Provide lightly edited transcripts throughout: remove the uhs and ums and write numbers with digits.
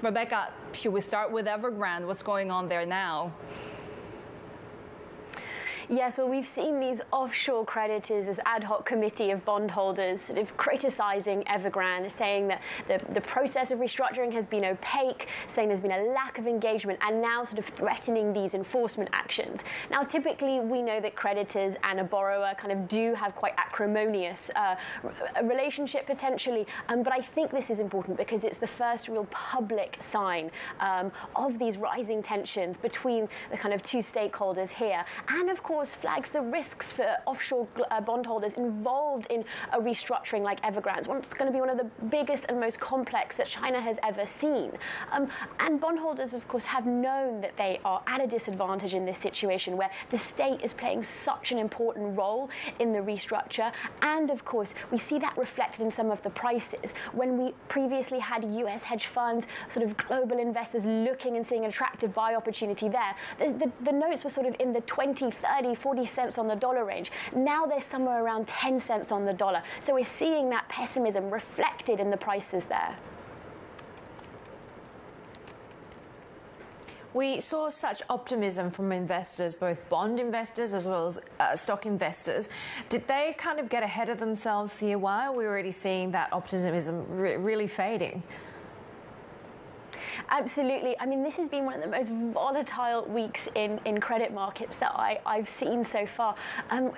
Rebecca, should we start with Evergrande? What's going on there now? Yes, well, we've seen these offshore creditors as ad hoc committee of bondholders sort of criticizing Evergrande, saying that the process of restructuring has been opaque, saying there's been a lack of engagement, and now sort of threatening these enforcement actions. Now, typically, we know that creditors and a borrower kind of do have quite acrimonious a relationship potentially, but I think this is important because it's the first real public sign of these rising tensions between the kind of two stakeholders here, and of course flags the risks for offshore bondholders involved in a restructuring like Evergrande's. It's going to be one of the biggest and most complex that China has ever seen. And bondholders, of course, have known that they are at a disadvantage in this situation where the state is playing such an important role in the restructure. And of course, we see that reflected in some of the prices. When we previously had US hedge funds, sort of global investors looking and seeing an attractive buy opportunity there, the notes were sort of in the 20, 30, 40 cents on the dollar range. Now they're somewhere around 10 cents on the dollar. So we're seeing that pessimism reflected in the prices there. We saw such optimism from investors, both bond investors as well as stock investors. Did they kind of get ahead of themselves here? Why are we already seeing that optimism really fading? Absolutely. I mean, this has been one of the most volatile weeks in credit markets that I've seen so far.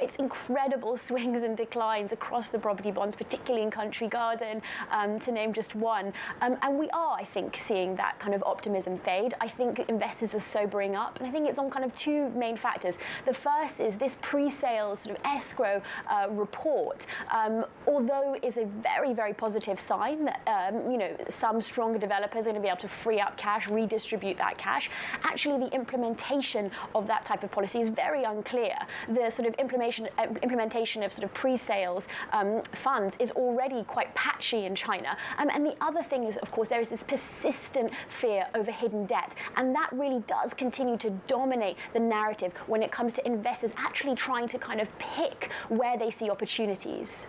It's incredible swings and declines across the property bonds, particularly in Country Garden, to name just one. And we are, I think, seeing that kind of optimism fade. I think investors are sobering up, and I think it's on kind of two main factors. The first is this pre-sales sort of escrow report, although is a very, very positive sign that, some stronger developers are going to be able to free up cash, redistribute that cash. Actually, the implementation of that type of policy is very unclear. The sort of implementation of sort of pre-sales funds is already quite patchy in China. And the other thing is, of course, there is this persistent fear over hidden debt, and that really does continue to dominate the narrative when it comes to investors actually trying to kind of pick where they see opportunities.